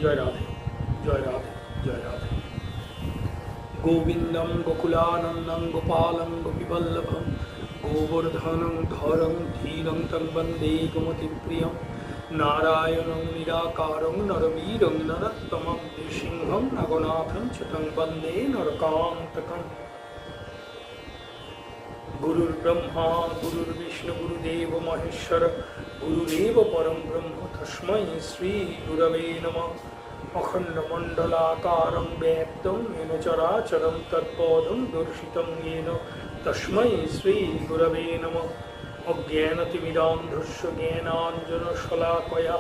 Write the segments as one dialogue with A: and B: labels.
A: জয় রাধে, জয় রাধে, জয় রাধে। গোবিন্দম গোকুলানন্দং গোপালং গোপীবল্লভম গোবর্ধনং ধরং ধীরং তং বন্দে গোমতিপ্রিয়ম নারায়ণং নিরাকারং নরবীরং নরোত্তমং নৃসিংহং নাগনাথং চ তং বন্দে নরকান্তকম। গুরুর্ব্রহ্মা গুরুর্বিষ্ণু গুরুদেব মহেশ্বর গুরুরেব পরম ব্রহ্ম তস্मै শ্রী গুরবে নমঃ। অখণ্ডমণ্ডলাকারং ব্যাপ্তং येन চরাচরং তৎপদং দর্শিতং येन তস্मै শ্রী গুরবে নমঃ। অজ্ঞানতিমিরান্ধস্য জ্ঞানাঞ্জনশলাকয়া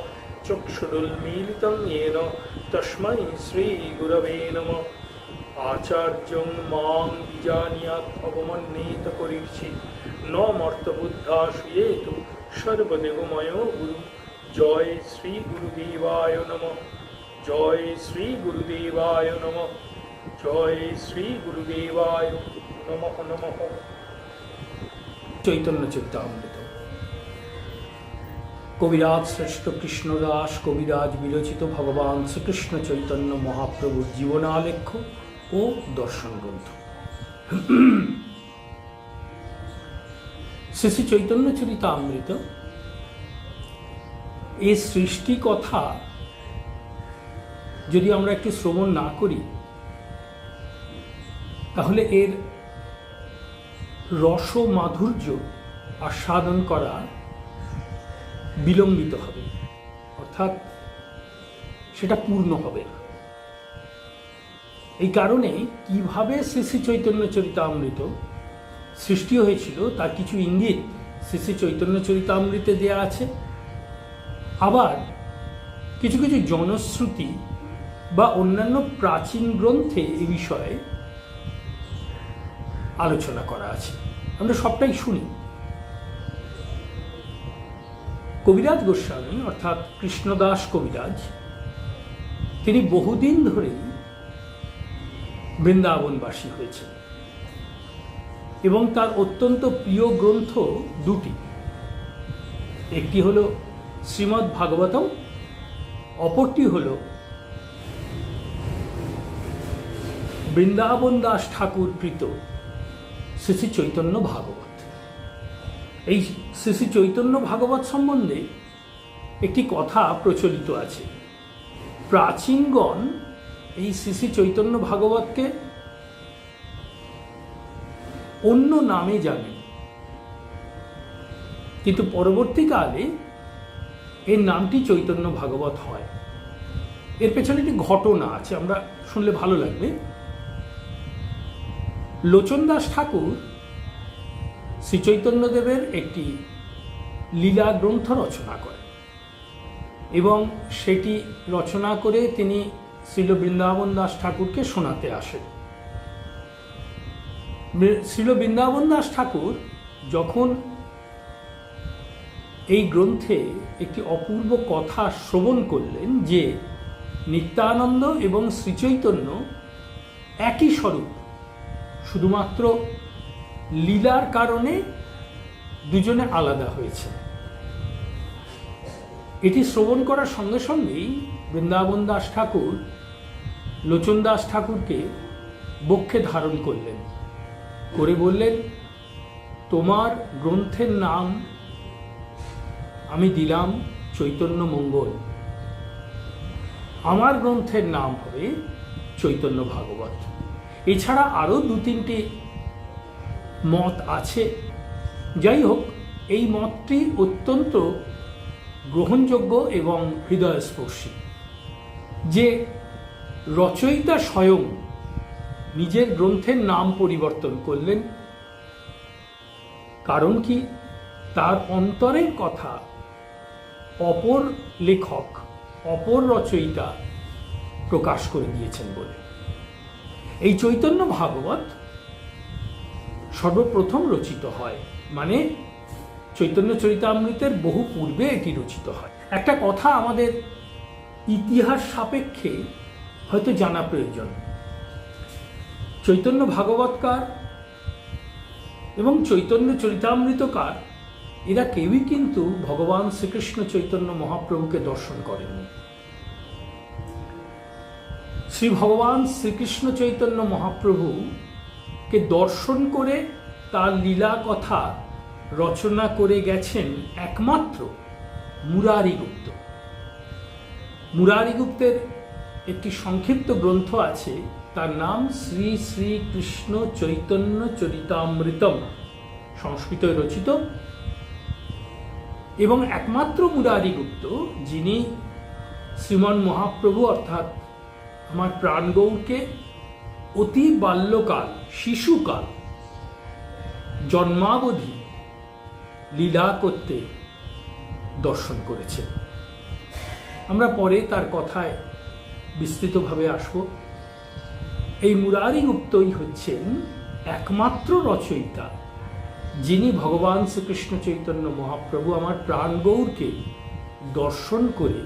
A: চক্ষুरुन्मीलितं येन তস্मै শ্রী গুরবে নমঃ। আচার্যং মাং বিজানীয়াৎ অবমান্যেত করিষ্যে ন মর্তবুদ্ধা শ্রীয়েতু সর্বদেবময় গুরু। জয় শ্রী গুরুদেবায় নমঃ, জয় শ্রী গুরুদেবায় নমঃ, জয় শ্রী গুরুদেবায় নমঃ নমঃ। চৈতন্য চরিতামৃত কবিরাজ শ্রেষ্ঠ কৃষ্ণদাস কবিরাজ বিরচিত ভগবান শ্রীকৃষ্ণ চৈতন্য মহাপ্রভুর জীবনালেখ্য ও দর্শন গ্রন্থ। শ্রী শ্রী চৈতন্য চরিতামৃত এই সৃষ্টি কথা যদি আমরা একটু শ্রবণ না করি তাহলে এর রস মাধুর্য আস্বাদন করা বিলম্বিত হবে, অর্থাৎ সেটা পূর্ণ হবে না। এই কারণে কিভাবে শ্রী শ্রী চৈতন্য চরিতামৃত সৃষ্টি হয়েছিল তার কিছু ইঙ্গিত শ্রী শ্রী চৈতন্য চরিতামৃতে দেয়া আছে। আবার কিছু কিছু জনশ্রুতি বা অন্যান্য প্রাচীন গ্রন্থে এ বিষয়ে আলোচনা করা আছে, আমরা সবটাই শুনি। কবিরাজ গোস্বামী অর্থাৎ কৃষ্ণদাস কবিরাজ তিনি বহুদিন ধরেই বৃন্দাবনবাসী হয়েছেন এবং তার অত্যন্ত প্রিয় গ্রন্থ দুটি, একটি হল শ্রীমদ্ ভাগবতম, অপরটি হল বৃন্দাবন দাস ঠাকুর কৃত শ্রী শ্রী চৈতন্য ভাগবত। এই শ্রী শ্রী চৈতন্য ভাগবত সম্বন্ধে একটি কথা প্রচলিত আছে। প্রাচীনগণ এই শ্রী শ্রী চৈতন্য ভাগবতকে অন্য নামে জানেন, কিন্তু পরবর্তীকালে এর নামটি চৈতন্য ভাগবত হয়। এর পেছনে একটি ঘটনা আছে, আমরা শুনলে ভালো লাগবে। লোচনদাস ঠাকুর শ্রী চৈতন্যদেবের একটি লীলা গ্রন্থ রচনা করেন এবং সেটি রচনা করে তিনি শ্রীল বৃন্দাবন দাস ঠাকুরকে শোনাতে আসেন। শ্রীল বৃন্দাবন দাস ঠাকুর যখন এই গ্রন্থে একটি অপূর্ব কথা শ্রবণ করলেন যে নিত্যানন্দ এবং শ্রীচৈতন্য একই স্বরূপ, শুধুমাত্র লীলার কারণে দুজনে আলাদা হয়েছে, এটি শ্রবণ করার সঙ্গে সঙ্গেই বৃন্দাবন দাস ঠাকুর লোচন দাস ঠাকুরকে বক্ষে ধারণ করলেন, করে বললেন, তোমার গ্রন্থের নাম আমি দিলাম চৈতন্য মঙ্গল, আমার গ্রন্থের নাম হবে চৈতন্য ভাগবত। এছাড়া আরও দু তিনটি মত আছে, যাই হোক এই মতটি অত্যন্ত গ্রহণযোগ্য এবং হৃদয়স্পর্শী যে রচয়িতা স্বয়ং নিজের গ্রন্থের নাম পরিবর্তন করলেন। কারণ কি? তার অন্তরের কথা অপর লেখক, অপর রচয়িতা প্রকাশ করে দিয়েছেন বলে। এই চৈতন্য ভাগবত সর্বপ্রথম রচিত হয়, মানে চৈতন্য চরিতামৃতের বহু পূর্বে এটি রচিত হয়। একটা কথা আমাদের ইতিহাস সাপেক্ষে হয়তো জানা প্রয়োজন। চৈতন্য ভাগবতকার এবং চৈতন্য চরিতামৃতকার এরা কেউই কিন্তু ভগবান শ্রীকৃষ্ণ চৈতন্য মহাপ্রভুকে দর্শন করেননি। শ্রী ভগবান শ্রীকৃষ্ণ চৈতন্য মহাপ্রভুকে দর্শন করে তার লীলা কথা রচনা করে গেছেন একমাত্র মুরারিগুপ্ত। মুরারিগুপ্তের একটি সংক্ষিপ্ত গ্রন্থ আছে, তার নাম শ্রী শ্রী কৃষ্ণ চৈতন্য চরিতামৃতম, সংস্কৃতে রচিত। এবং একমাত্র মুরারিগুপ্ত যিনি শ্রীমন মহাপ্রভু অর্থাৎ আমার প্রাণগৌরকে অতি বাল্যকাল, শিশুকাল, জন্মাবধি লীলা করতে দর্শন করেছেন। আমরা পরে তার কথায় বিস্তৃতভাবে আসব। এই মুরারিগুপ্তই হচ্ছেন একমাত্র রচয়িতা যিনি ভগবান শ্রীকৃষ্ণ চৈতন্য মহাপ্রভু আমার প্রাণগৌরকে দর্শন করে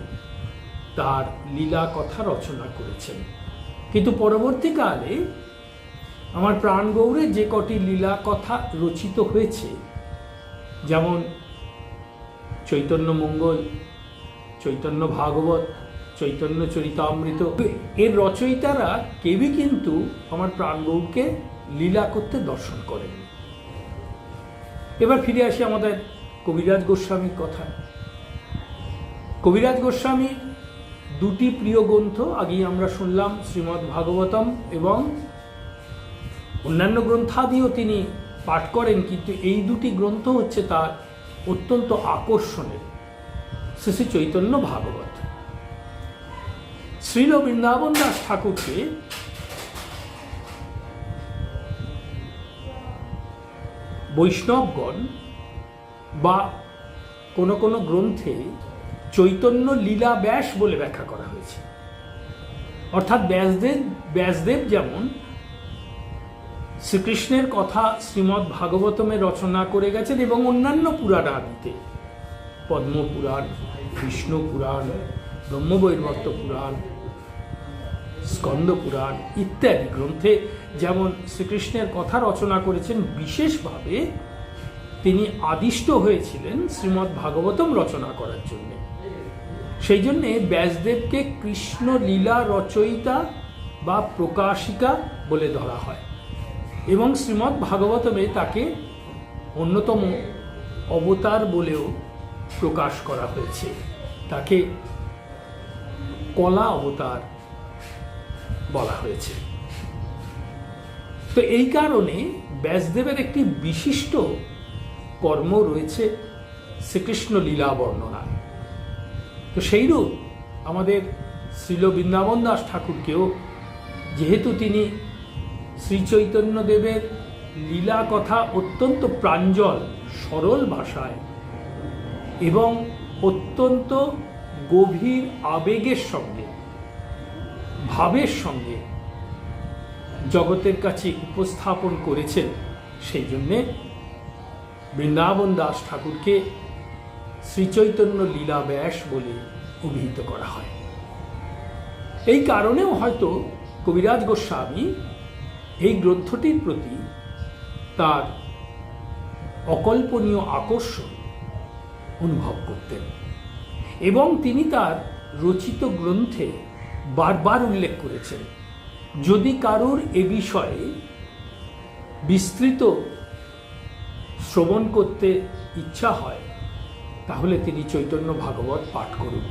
A: তার লীলা কথা রচনা করেছেন। কিন্তু পরবর্তীকালে আমার প্রাণগৌরে যে কটি লীলা কথা রচিত হয়েছে, যেমন চৈতন্য মঙ্গল, চৈতন্য ভাগবত, চৈতন্য চরিতামৃত, এর রচয়িতারা কেউই কিন্তু আমার প্রাণগৌরকে লীলা করতে দর্শন করেন। এবার ফিরে আসি আমাদের কবিরাজ গোস্বামীর কথা। কবিরাজ গোস্বামী দুটি প্রিয় গ্রন্থ আগেই আমরা শুনলাম, শ্রীমদ্ ভাগবতম এবং অন্যান্য গ্রন্থাদিও তিনি পাঠ করেন, কিন্তু এই দুটি গ্রন্থ হচ্ছে তার অত্যন্ত আকর্ষণের। শ্রী শ্রী চৈতন্য ভাগবত। শ্রীল বৃন্দাবন দাস ঠাকুরকে বৈষ্ণবগণ বা কোনো কোনো গ্রন্থে চৈতন্য লীলা ব্যাস বলে ব্যাখ্যা করা হয়েছে। অর্থাৎ ব্যাসদেব যেমন শ্রীকৃষ্ণের কথা শ্রীমদ্ ভাগবতমে রচনা করে গেছেন এবং অন্যান্য পুরাণ আদিতে, পদ্মপুরাণ, বিষ্ণু পুরাণ, ব্রহ্মবৈবর্ত পুরাণ, স্কন্দ পুরাণ ইত্যাদি গ্রন্থে যেমন শ্রীকৃষ্ণের কথা রচনা করেছেন, বিশেষভাবে তিনি আদিষ্ট হয়েছিলেন শ্রীমদ্ ভাগবতম রচনা করার জন্য। সেই জন্যে ব্যাসদেবকে কৃষ্ণ লীলা রচয়িতা বা প্রকাশিকা বলে ধরা হয় এবং শ্রীমদ্ ভাগবতমে তাকে অন্যতম অবতার বলেও প্রকাশ করা হয়েছে। তাকে কলা অবতার বলা হয়েছে। তো এই কারণে ব্যাসদেবের একটি বিশিষ্ট কর্ম রয়েছে শ্রীকৃষ্ণ লীলা বর্ণনা। তো সেইরূপ আমাদের শ্রীল বৃন্দাবন দাস ঠাকুরকেও, যেহেতু তিনি শ্রী চৈতন্য দেবের লীলা কথা অত্যন্ত প্রাঞ্জল সরল ভাষায় এবং অত্যন্ত গভীর আবেগের সঙ্গে, ভাবের সঙ্গে জগতের কাছে উপস্থাপন করেছেন, সেই জন্যে বৃন্দাবন দাস ঠাকুরকে শ্রীচৈতন্য লীলা ব্যাস বলে অভিহিত করা হয়। এই কারণেও হয়তো কবিরাজ গোস্বামী এই গ্রন্থটির প্রতি তার অকল্পনীয় আকর্ষণ অনুভব করতেন এবং তিনি তার রচিত গ্রন্থে বারবার উল্লেখ করেছেন, যদি কারোর এ বিষয়ে বিস্তৃত শ্রবণ করতে ইচ্ছা হয় তাহলে তিনি চৈতন্য ভাগবত পাঠ করুন।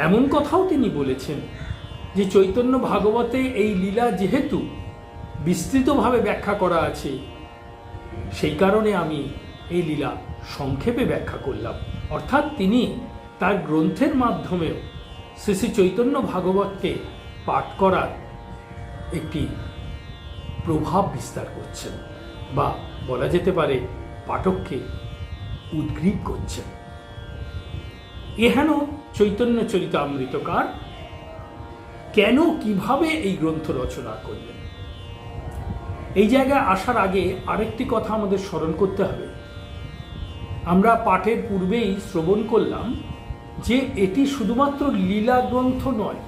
A: এমন কথাও তিনি বলেছেন যে চৈতন্য ভাগবতে এই লীলা যেহেতু বিস্তৃতভাবে ব্যাখ্যা করা আছে, সেই কারণে আমি এই লীলা সংক্ষেপে ব্যাখ্যা করলাম। অর্থাৎ তিনি তার গ্রন্থের মাধ্যমেও শ্রী শ্রী চৈতন্য ভাগবতকে পাঠ করার একটি প্রভাব বিস্তার করছেন, বা বলা যেতে পারে পাঠককে উদ্গ্রীব করছেন। এহেন চৈতন্য চরিতামৃতকার কেন কিভাবে এই গ্রন্থ রচনা করলেন, এই জায়গায় আসার আগে আরেকটি কথা আমাদের স্মরণ করতে হবে। আমরা পাঠের পূর্বেই শ্রবণ করলাম যে এটি শুধুমাত্র লীলা গ্রন্থ নয়,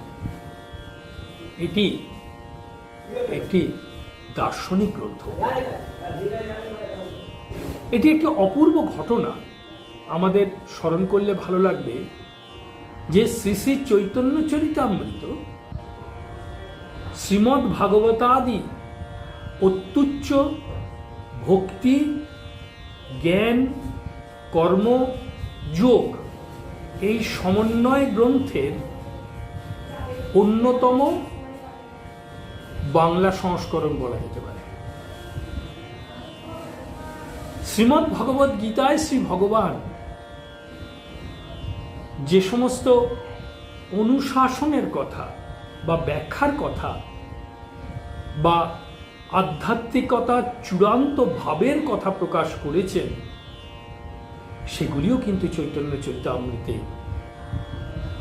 A: এটি একটি দার্শনিক গ্রন্থ। এটি একটি অপূর্ব ঘটনা আমাদের স্মরণ করলে ভালো লাগবে যে শ্রী শ্রী চৈতন্য চরিতামৃত শ্রীমদ্ ভাগবতাদি অত্যুচ্চ ভক্তি, জ্ঞান, কর্ম, যোগ এই সমন্বয় গ্রন্থের অন্যতম বাংলা সংস্করণ বলা যেতে পারে। শ্রীমদ্ ভগবদ গীতায় শ্রী ভগবান যে সমস্ত অনুশাসনের কথা বা ব্যাখ্যার কথা বা আধ্যাত্মিকতার চূড়ান্ত ভাবের কথা প্রকাশ করেছেন, সেগুলিও কিন্তু চৈতন্য চরিতামৃতে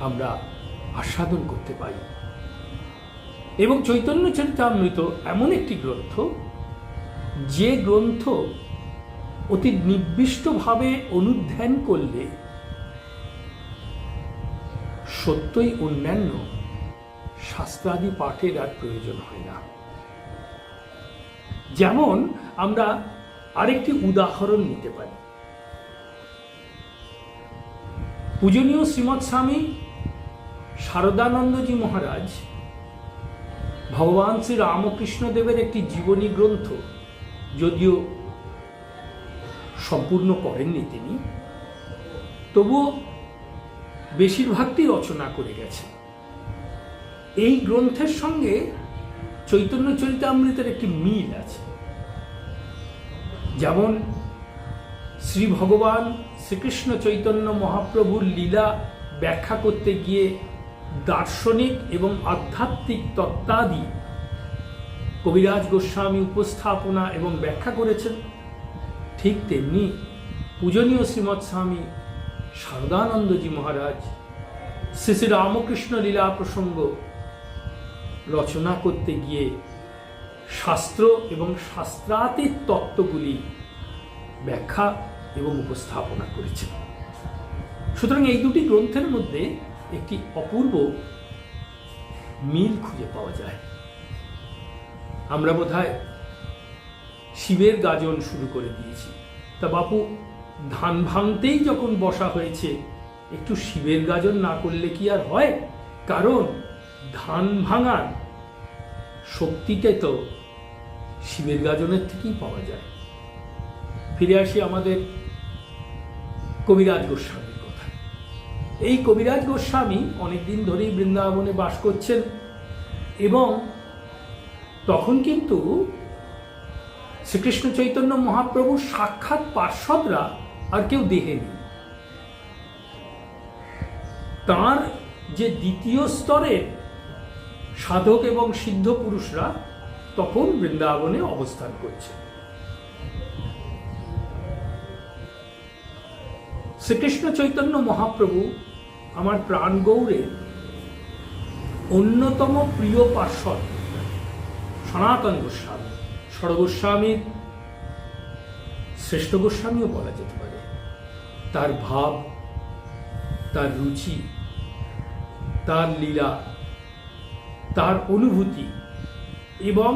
A: আমরা আস্বাদন করতে পারি। এবং চৈতন্য চরিতামৃত এমন একটি গ্রন্থ, যে গ্রন্থ অতি নির্দিষ্টভাবে অনুধ্যান করলে সত্যই অন্যান্য শাস্ত্রাদি পাঠের আর প্রয়োজন হয় না। যেমন আমরা আরেকটি উদাহরণ নিতে পারি। পূজনীয় শ্রীমৎ স্বামী শারদানন্দজি মহারাজ ভগবান শ্রী রামকৃষ্ণ দেবের একটি জীবনী গ্রন্থ, যদিও সম্পূর্ণ করেননি তিনি, তবুও বেশিরভাগটি রচনা করে গেছেন। এই গ্রন্থের সঙ্গে চৈতন্য চরিতামৃতের একটি মিল আছে। যেমন শ্রী ভগবান শ্রীকৃষ্ণ চৈতন্য মহাপ্রভুর লীলা ব্যাখ্যা করতে গিয়ে দার্শনিক এবং আধ্যাত্মিক তত্ত্বাদি কবিরাজ গোস্বামী উপস্থাপনা এবং ব্যাখ্যা করেছেন, ঠিক তেমনি পূজনীয় শ্রীমৎ স্বামী শারদানন্দজি মহারাজ শ্রী শ্রী রামকৃষ্ণ লীলা প্রসঙ্গ রচনা করতে গিয়ে শাস্ত্র এবং শাস্ত্রাতীত তত্ত্বগুলি ব্যাখ্যা এবং উপস্থাপনা করেছেন। সুতরাং এই দুটি গ্রন্থের মধ্যে একটি অপূর্ব মিল খুঁজে পাওয়া যায়। আমরা বোধহয় শিবের গাজন শুরু করে দিয়েছি, তা বাপু ধান ভাঙতেই যখন বসা হয়েছে, একটু শিবের গাজন না করলে কি আর হয়? কারণ ধান ভাঙার শক্তিটা তো শিবের গাজনের থেকেই পাওয়া যায়। ফিরে আসি আমাদের কবিরাজ গোস্বামীর কথা। এই কবিরাজ গোস্বামী অনেকদিন ধরেই বৃন্দাবনে বাস করছেন এবং তখন কিন্তু শ্রীকৃষ্ণ চৈতন্য মহাপ্রভুর সাক্ষাৎ পার্ষদরা আর কেউ দেখেনি। তাঁর যে দ্বিতীয় স্তরের সাধক এবং সিদ্ধ পুরুষরা তখন বৃন্দাবনে অবস্থান করছে। শ্রীকৃষ্ণ চৈতন্য মহাপ্রভু আমার প্রাণ গৌরের অন্যতম প্রিয় পার্ষদ সনাতন গোস্বামী, সরগোস্বামীর শ্রেষ্ঠ গোস্বামীও বলা যেতে পারে। তার ভাব, তার রুচি, তার লীলা, তার অনুভূতি এবং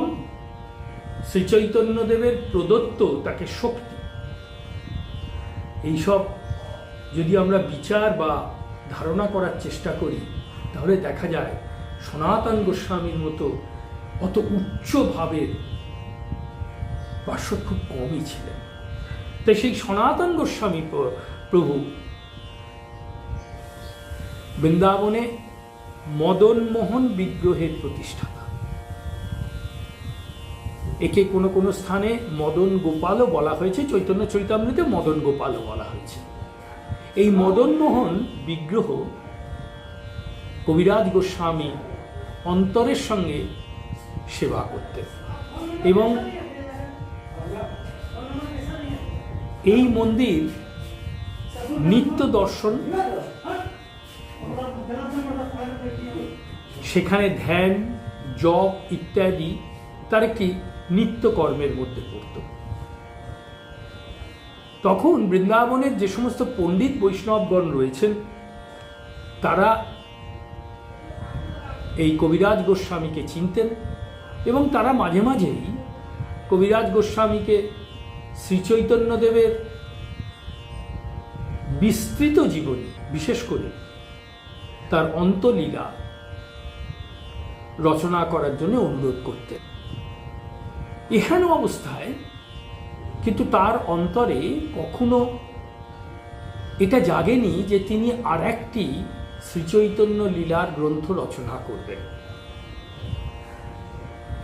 A: শ্রী চৈতন্যদেবের প্রদত্ত তাকে শক্তি, এইসব যদি আমরা বিচার বা ধারণা করার চেষ্টা করি, তাহলে দেখা যায় সনাতন গোস্বামীর মতো অত উচ্চ ভাবের পার্শ্বদ খুব কমই ছিলেন। তাই সেই সনাতন গোস্বামী প্রভু বৃন্দাবনে মদন মোহন বিগ্রহের প্রতিষ্ঠাতা। একে কোনো কোনো স্থানে মদন গোপালও বলা হয়েছে, চৈতন্য চরিতামৃতে মদন গোপালও বলা হয়েছে। এই মদন মোহন বিগ্রহ কবিরাজ গোস্বামী অন্তরের সঙ্গে সেবা করতেন এবং এই মন্দির নিত্য দর্শন, সেখানে ধ্যান, জপ ইত্যাদি তার একটি নিত্যকর্মের মধ্যে পড়ত। তখন বৃন্দাবনের যে সমস্ত পণ্ডিত বৈষ্ণবগণ রয়েছেন, তারা এই কবিরাজ গোস্বামীকে চিনতেন এবং তারা মাঝে মাঝেই কবিরাজ গোস্বামীকে শ্রীচৈতন্যদেবের বিস্তৃত জীবনী, বিশেষ করে তার অন্তলীলা রচনা করার জন্য অনুরোধ করতেন। এহেন অবস্থায় কিন্তু তার অন্তরে কখনো এটা জাগেনি যে তিনি আর একটি শ্রীচৈতন্য লীলার গ্রন্থ রচনা করবেন।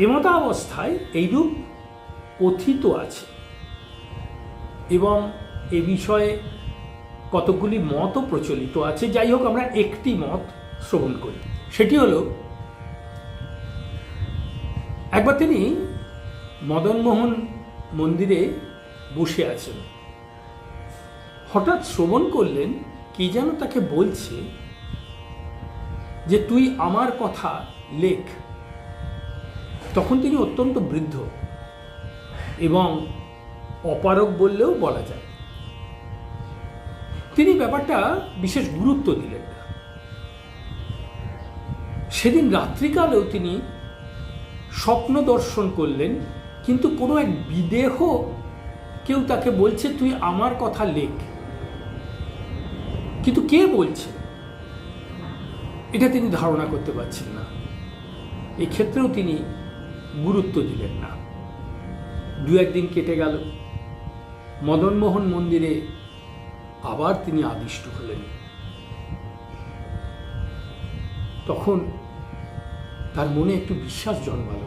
A: এমতা অবস্থায় এইরূপ কথিত আছে এবং এ বিষয়ে কতগুলি মতও প্রচলিত আছে। যাই হোক, আমরা একটি মত শ্রবণ করি। সেটি হলো, একবার তিনি মদনমোহন মন্দিরে বসে আছেন, হঠাৎ শ্রবণ করলেন কি যেন তাকে বলছে যে তুই আমার কথা লেখ। তখন তিনি অত্যন্ত বৃদ্ধ এবং অপারগ বললেও বলা যায়। তিনি ব্যাপারটা বিশেষ গুরুত্ব দিলেন না। সেদিন রাত্রিকালেও তিনি স্বপ্ন দর্শন করলেন, কিন্তু কোনো এক বিদেহ কেউ তাকে বলছে তুই আমার কথা লেখ, কিন্তু কে বলছে এটা তিনি ধারণা করতে পারছেন না। এক্ষেত্রেও তিনি গুরুত্ব দিলেন না। দু একদিন কেটে গেল, মদনমোহন মন্দিরে আবার তিনি আদিষ্ট হলেন। তখন তার মনে একটু বিশ্বাস জন্মাল,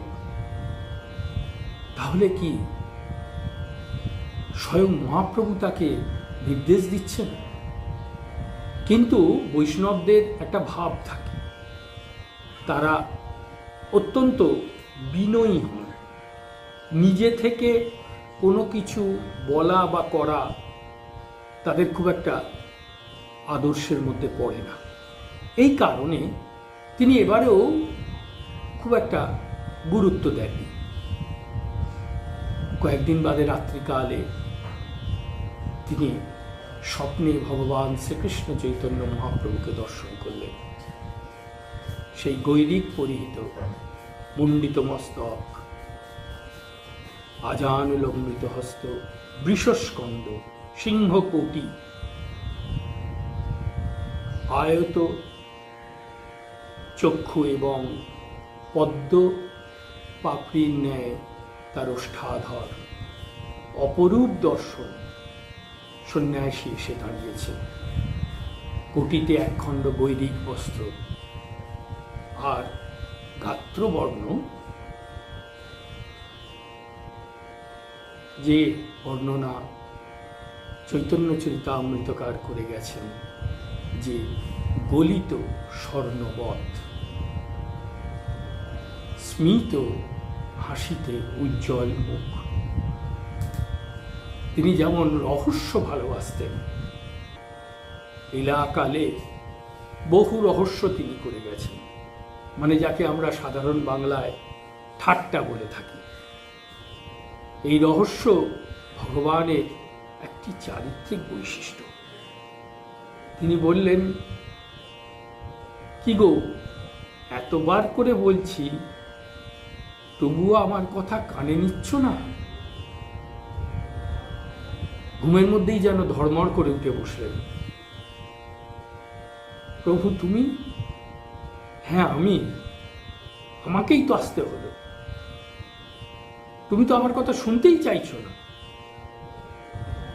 A: তাহলে কি স্বয়ং মহাপ্রভু তাকে নির্দেশ দিচ্ছেন? কিন্তু বৈষ্ণবদের একটা ভাব থাকে, তারা অত্যন্ত বিনয়ী হন, নিজে থেকে কোনো কিছু বলা বা করা তাদের খুব একটা আদর্শের মধ্যে পড়ে না। এই কারণে তিনি এবারেও খুব একটা গুরুত্ব দেননি। কয়েকদিন বাদে রাত্রিকালে তিনি স্বপ্নে ভগবান শ্রীকৃষ্ণ চৈতন্য মহাপ্রভুকে দর্শন করলেন। সেই গৈরিক পরিহিত, মুণ্ডিত মস্তক, আজানুলম্বিত হস্ত, বৃষস্কন্দ, সিংহকোটি, আয়ত চক্ষু এবং পদ্ম পাপড়ির ন্যায় তার ওষ্ঠাধর, অপরূপ দর্শন। সন্ন্যাসী এসে দাঁড়িয়েছে, কোটিতে একখণ্ড বৈদিক বস্ত্র আর গাত্রবর্ণ, যে বর্ণনা চৈতন্য চরিতামৃতকার করে গেছেন, যে গলিত স্বর্ণবৎ, স্মিত হাসিতে উজ্জ্বল মুখ। তিনি যেমন রহস্য ভালোবাসতেন, লীলাকালে বহু রহস্য তিনি করে গেছেন, মানে যাকে আমরা সাধারণ বাংলায় ঠাট্টা বলে থাকি। এই রহস্য ভগবানের একটি চারিত্রিক বৈশিষ্ট্য। তিনি বললেন, কি গো, এতবার করে বলছি তবুও আমার কথা কানে নিচ্ছ না? ঘুমের মধ্যেই যেন ধড়মড় করে উঠে বসলেন। প্রভু তুমি? হ্যাঁ আমি, আমাকেই তো আসতে হলো। তুমি তো আমার কথা শুনতেই চাইছো না।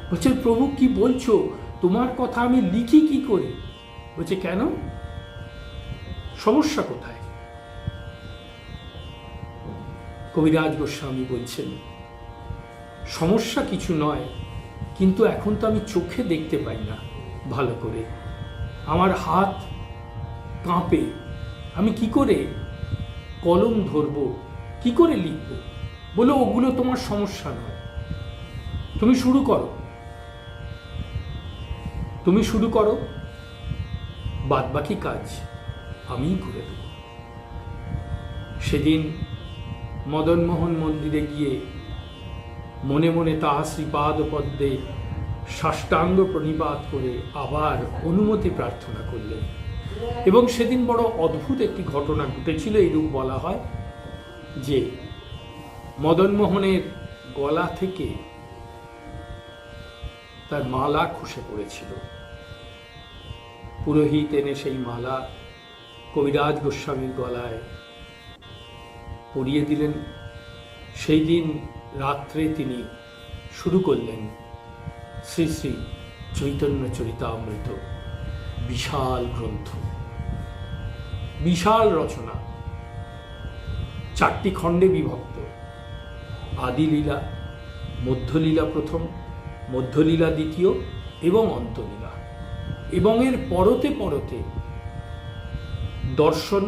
A: বলছে, প্রভু কি বলছো? তোমার কথা আমি লিখি কি করে? বলছে, কেন? সমস্যা কোথায়? কবিরাজ গোস্বামী বলছেন, সমস্যা কিছু নয়, কিন্তু এখন তো আমি চোখে দেখতে পাই না ভালো করে, আমার হাত কাঁপে, আমি কি করে কলম ধরবো, কি করে লিখব? বলো, ওগুলো তোমার সমস্যা নয়, তুমি শুরু করো, তুমি শুরু করো, বাদ বাকি কাজ আমিই করে দেব। সেদিন মদনমোহন মন্দিরে গিয়ে মনে মনে তাহা শ্রীপাদ পদ্মে সাষ্টাঙ্গ প্রণিপাত করে আবার অনুমতি প্রার্থনা করলেন। এবং সেদিন বড় অদ্ভুত একটি ঘটনা ঘটেছিল। এইরূপ বলা হয় যে মদনমোহনের গলা থেকে তার মালা খসে পড়েছিল। পুরোহিত এনে সেই মালা কবিরাজ গোস্বামীর গলায় পড়িয়ে দিলেন। সেই দিন রাত্রে তিনি শুরু করলেন শ্রী শ্রী চৈতন্য চরিতামৃত, বিশাল গ্রন্থ, বিশাল রচনা, 4টি খণ্ডে বিভক্ত। আদিলীলা, মধ্যলীলা প্রথম, মধ্যলীলা দ্বিতীয় এবং অন্তলীলা, এবং এর পরতে পরতে দর্শন,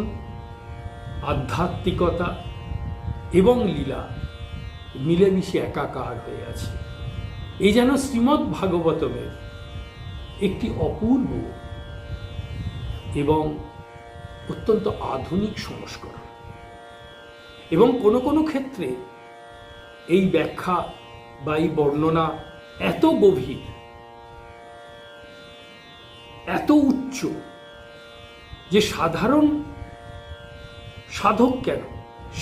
A: আধ্যাত্মিকতা এবং লীলা মিলেমিশে একাকার হয়ে আছে। এই যেন শ্রীমদ্ ভাগবতমের একটি অপূর্ব এবং অত্যন্ত আধুনিক সংস্করণ। এবং কোনো কোনো ক্ষেত্রে এই ব্যাখ্যা বা এই বর্ণনা এত গভীর, এত উচ্চ, যে সাধারণ সাধক কেন,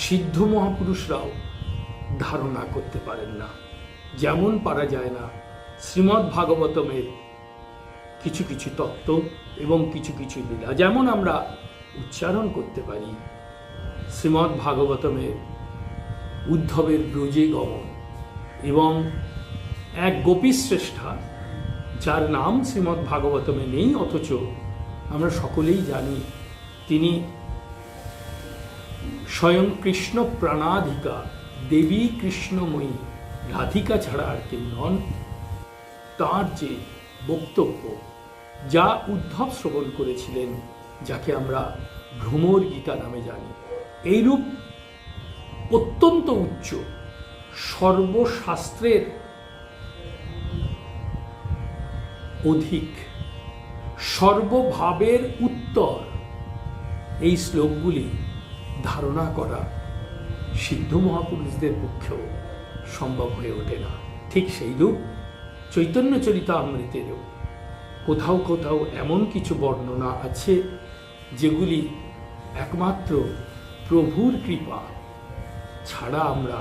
A: সিদ্ধ মহাপুরুষরাও ধারণা করতে পারেন না। যেমন পারা যায় না শ্রীমদ্ ভাগবতমের কিছু কিছু তত্ত্ব এবং কিছু কিছু লীলা। যেমন আমরা উচ্চারণ করতে পারি শ্রীমদ্ ভাগবতমের উদ্ধবের ব্রজে গমন, এবং এক গোপীশ্রেষ্ঠা যার নাম শ্রীমদ্ ভাগবতমে নেই, অথচ আমরা সকলেই জানি তিনি স্বয়ং কৃষ্ণ প্রাণাধিকা দেবী কৃষ্ণময়ী রাধিকা ছাড়া আর কেউ নন। তাঁর যে বক্তব্য, যা উদ্ধব শ্রবণ করেছিলেন, যাকে আমরা ভ্রমর গীতা নামে জানি, এইরূপ অত্যন্ত উচ্চ, সর্বশাস্ত্রের অধিক, সর্বভাবের উত্তর এই শ্লোকগুলি ধারণা করা সিদ্ধ মহাপুরুষদের পক্ষেও সম্ভব হয়ে ওঠে না। ঠিক সেইরূপ চৈতন্য চরিতামৃতেরও কোথাও কোথাও এমন কিছু বর্ণনা আছে যেগুলি একমাত্র প্রভুর কৃপা ছাড়া আমরা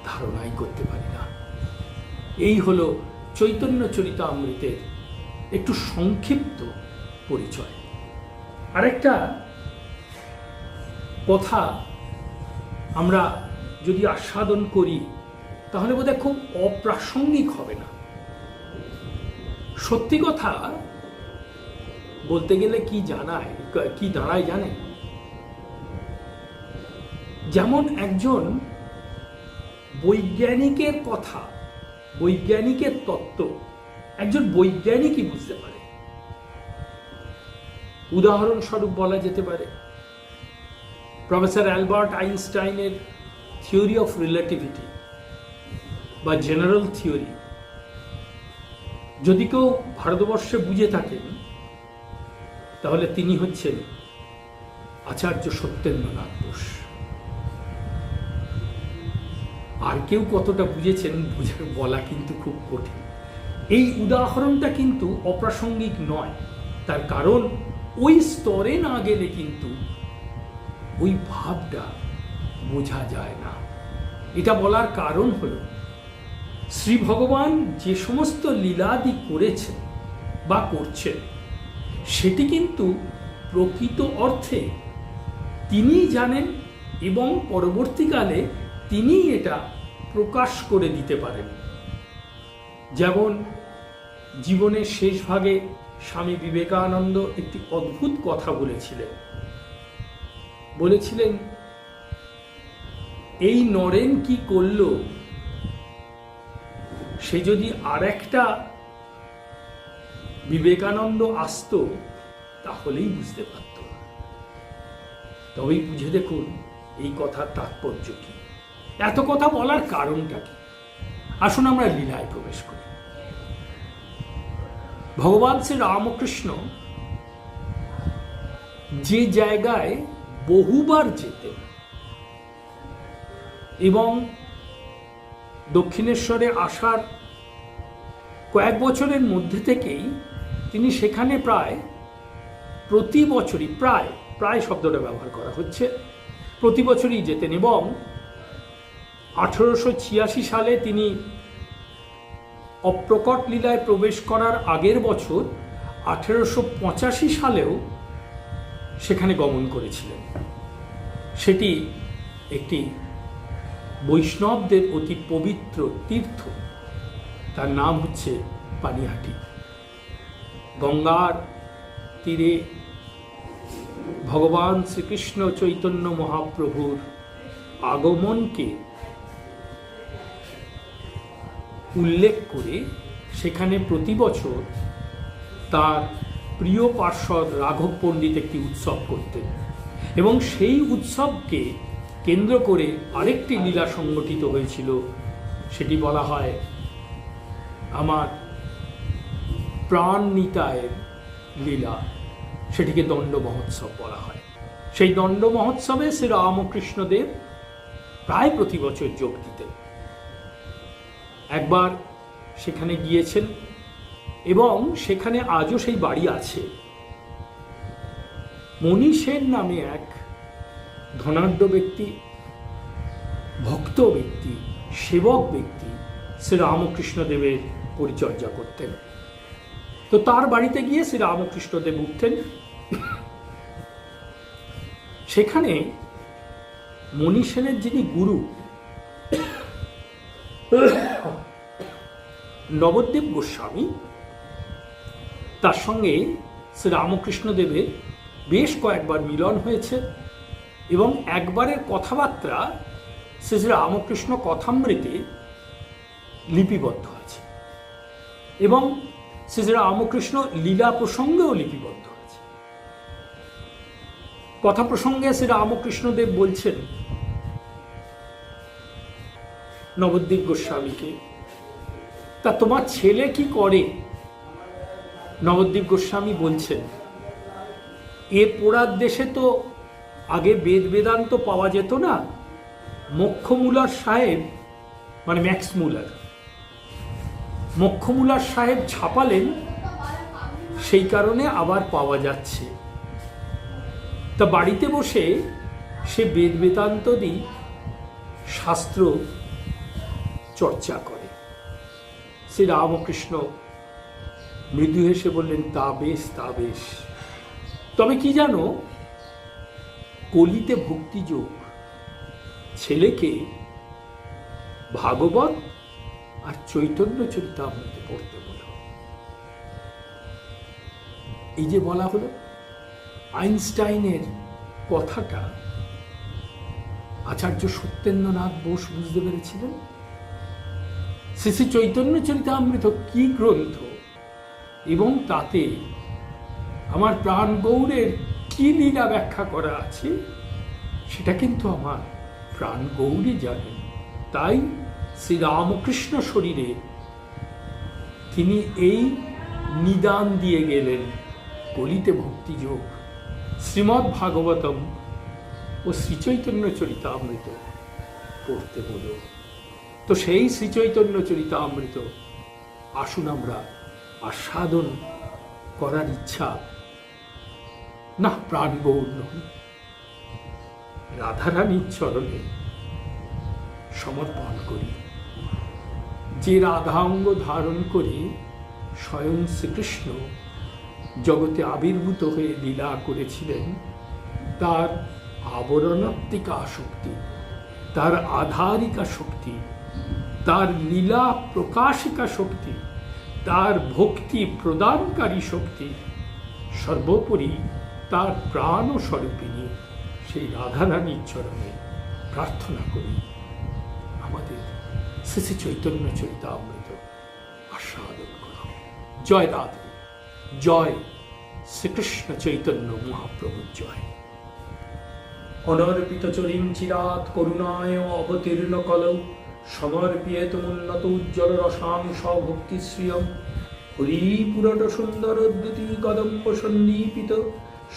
A: ধারণাই করতে পারি না। এই হলো চৈতন্য চরিতামৃতের একটু সংক্ষিপ্ত পরিচয়। আরেকটা কথা আমরা যদি আস্বাদন করি তাহলে বোধহয় খুব অপ্রাসঙ্গিক হবে না। সত্যি কথা বলতে গেলে কি দাঁড়ায় জানে? যেমন একজন বৈজ্ঞানিকের কথা, বৈজ্ঞানিকের তত্ত্ব একজন বৈজ্ঞানিকই বুঝতে পারে। উদাহরণস্বরূপ বলা যেতে পারে প্রফেসর অ্যালবার্ট আইনস্টাইনের থিওরি অফ রিলেটিভিটি বা জেনারেল থিওরি যদি কেউ ভারতবর্ষে বুঝে থাকেন তাহলে তিনি হচ্ছেন আচার্য সত্যেন্দ্রনাথ বোস। আর কেউ কতটা বুঝেছেন বলা কিন্তু খুব কঠিন। এই উদাহরণটা কিন্তু অপ্রাসঙ্গিক নয়, তার কারণ ওই স্তরে না গেলে কিন্তু ওই ভাবটা বোঝা যায় না। এটা বলার কারণ হলো শ্রী ভগবান যে সমস্ত লীলাদি করেছেন বা করছেন সেটি কিন্তু প্রকৃত অর্থে তিনি জানেন এবং পরবর্তীকালে তিনি এটা প্রকাশ করে দিতে পারেন। যেমন জীবনের শেষ ভাগে স্বামী বিবেকানন্দ একটি অদ্ভুত কথা বলেছিলেন, এই নরেন কি করল সে যদি আর একটা বিবেকানন্দ আসত তাহলেই বুঝতে পারত। তবেই বুঝে দেখুন এই কথার তাৎপর্য কি, এত কথা বলার কারণটা কি। আসুন আমরা লীলায় প্রবেশ করি। ভগবান শ্রী রামকৃষ্ণ যে জায়গায় বহুবার যেতেন এবং দক্ষিণেশ্বরে আসার কয়েক বছরের মধ্যে থেকেই তিনি সেখানে প্রতি বছরই প্রায় শব্দটা ব্যবহার করা হচ্ছে, প্রতি বছরই যেতেন। এবং 1886 সালে তিনি অপ্রকট লীলায় প্রবেশ করার আগের বছর 1885 সালেও সেখানে গমন করেছিলেন। সেটি একটি বৈষ্ণবদের অতি পবিত্র তীর্থ, তার নাম হচ্ছে পানিহাটি। গঙ্গার তীরে ভগবান শ্রীকৃষ্ণ চৈতন্য মহাপ্রভুর আগমনকে উল্লেখ করে সেখানে প্রতি বছর তার প্রিয় পার্ষদ রাঘব পণ্ডিত একটি উৎসব করতেন, এবং সেই উৎসবকে কেন্দ্র করে আরেকটি লীলা সংগঠিত হয়েছিল, সেটি বলা হয় আমার প্রাণ নিতায়ের লীলা, সেটিকে দণ্ড মহোৎসব বলা হয়। সেই দণ্ড মহোৎসবে শ্রী রামকৃষ্ণদেব প্রায় প্রতি বছর যোগ দিতেন। একবার সেখানে গিয়েছেন এবং সেখানে আজও সেই বাড়ি আছে। মণি সেন নামে এক ধনাঢ্য ব্যক্তি, ভক্ত ব্যক্তি, সেবক ব্যক্তি শ্রী রামকৃষ্ণদেবের পরিচর্যা করতেন। তো তার বাড়িতে গিয়ে শ্রী রামকৃষ্ণদেব উঠতেন। সেখানে মণি সেনের যিনি গুরু নবদ্বীপ গোস্বামী, তার সঙ্গে শ্রী রামকৃষ্ণদেবের বেশ কয়েকবার মিলন হয়েছে, এবং একবারের কথাবার্তা শ্রী শ্রী রামকৃষ্ণ কথামৃতে লিপিবদ্ধ আছে, এবং শ্রী শ্রী রামকৃষ্ণ লীলা প্রসঙ্গেও লিপিবদ্ধ আছে। কথা প্রসঙ্গে শ্রী রামকৃষ্ণদেব বলছেন নবদ্বীপ গোস্বামীকে, তা তোমার ছেলে কি করে? নবদ্বীপ গোস্বামী বলছেন, এ পোড়ার দেশে তো আগে বেদ বেদান্ত পাওয়া যেত না, মোক্ষমুলার সাহেব মানে ম্যাক্স মুলার, মোক্ষমুলার সাহেব ছাপালেন, সেই কারণে আবার পাওয়া যাচ্ছে। তা বাড়িতে বসে সে বেদ বেদান্ত দিয়ে শাস্ত্র চর্চা করে। শ্রী রামকৃষ্ণ মৃদু হেসে বললেন, তা বেশ, তা বেশ। তবে কি জানো, কলিতে ভক্তিযোগ, ছেলেকে ভাগবত আর চৈতন্য চরিতামৃত পড়তে বলো। এই যে বলা হলো, আইনস্টাইনের কথাটা আচার্য সত্যেন্দ্রনাথ বোস বুঝতে পেরেছিলেন। শ্রী শ্রী চৈতন্য চরিতামৃত কি গ্রন্থ, এবং তাতে আমার প্রাণ গৌরের কি লীলা ব্যাখ্যা করা আছে, সেটা কিন্তু আমার প্রাণ গৌরী জানেন। তাই শ্রী রামকৃষ্ণ শরীরে তিনি এই নিদান দিয়ে গেলেন, কলিতে ভক্তিযোগ, শ্রীমদ্ ভাগবতম ও শ্রীচৈতন্য চরিতামৃত পড়তে বলো। তো সেই শ্রীচৈতন্য চরিতামৃত আসুন আমরা আস্বাদন করার ইচ্ছা না প্রাণ গৌর নয়, রাধারানীর চরণে সমর্পণ করি। যে রাধাঙ্গ ধারণ করে স্বয়ং শ্রীকৃষ্ণ জগতে আবির্ভূত হয়ে লীলা করেছিলেন, তার আবরণাত্মিকা শক্তি, তার আধারিকা শক্তি, তার লীলা প্রকাশিকা শক্তি, তার ভক্তি প্রদানকারী শক্তি, সর্বোপরি তার প্রাণ স্বরূপিণী সেই রাধারানীর চরণে প্রার্থনা করি আমাদের শ্রী শ্রী চৈতন্য চরিতামৃত আস্বাদন করা। জয় রাধে, জয় শ্রীকৃষ্ণ চৈতন্য মহাপ্রভুর জয়। অনর্পিত চরিম চিরাত করুণায় অবতীর্ণ কলৌ সমর্পিয়েতুন্নত উজ্জ্বল রসাংশ ভক্তিশ্রিয়ম হরিপুরট সুন্দর দ্যুতি কদম্ব সন্দীপিত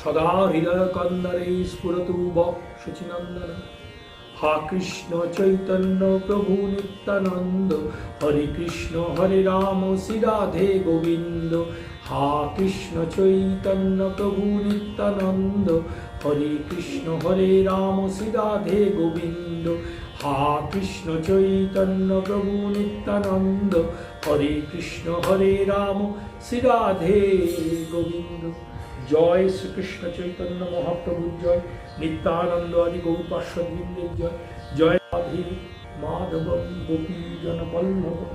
A: সদা হৃদয় কন্দরে স্ফুরতু বক্ষুচিনন্দন। হা কৃষ্ণ চৈতন্য প্রভু নিত্যানন্দ, হরে কৃষ্ণ হরে রাম শ্রী রাধে গোবিন্দ। হা কৃষ্ণ চৈতন্য প্রভু নিত্যানন্দ, হরে কৃষ্ণ হরে রাম শ্রী রাধে গোবিন্দ। হা কৃষ্ণ চৈতন্য প্রভু নিত্যানন্দ, হরে কৃষ্ণ হরে রাম শ্রী রাধে গোবিন্দ। জয় শ্রীকৃষ্ণ চৈতন্য মহাপ্রভুর জয়, নিত্যানন্দ আদি গৌর পার্শ্ববৃন্দের জয়, জয় রাধে মাধবম গোপী জনবল্লভম।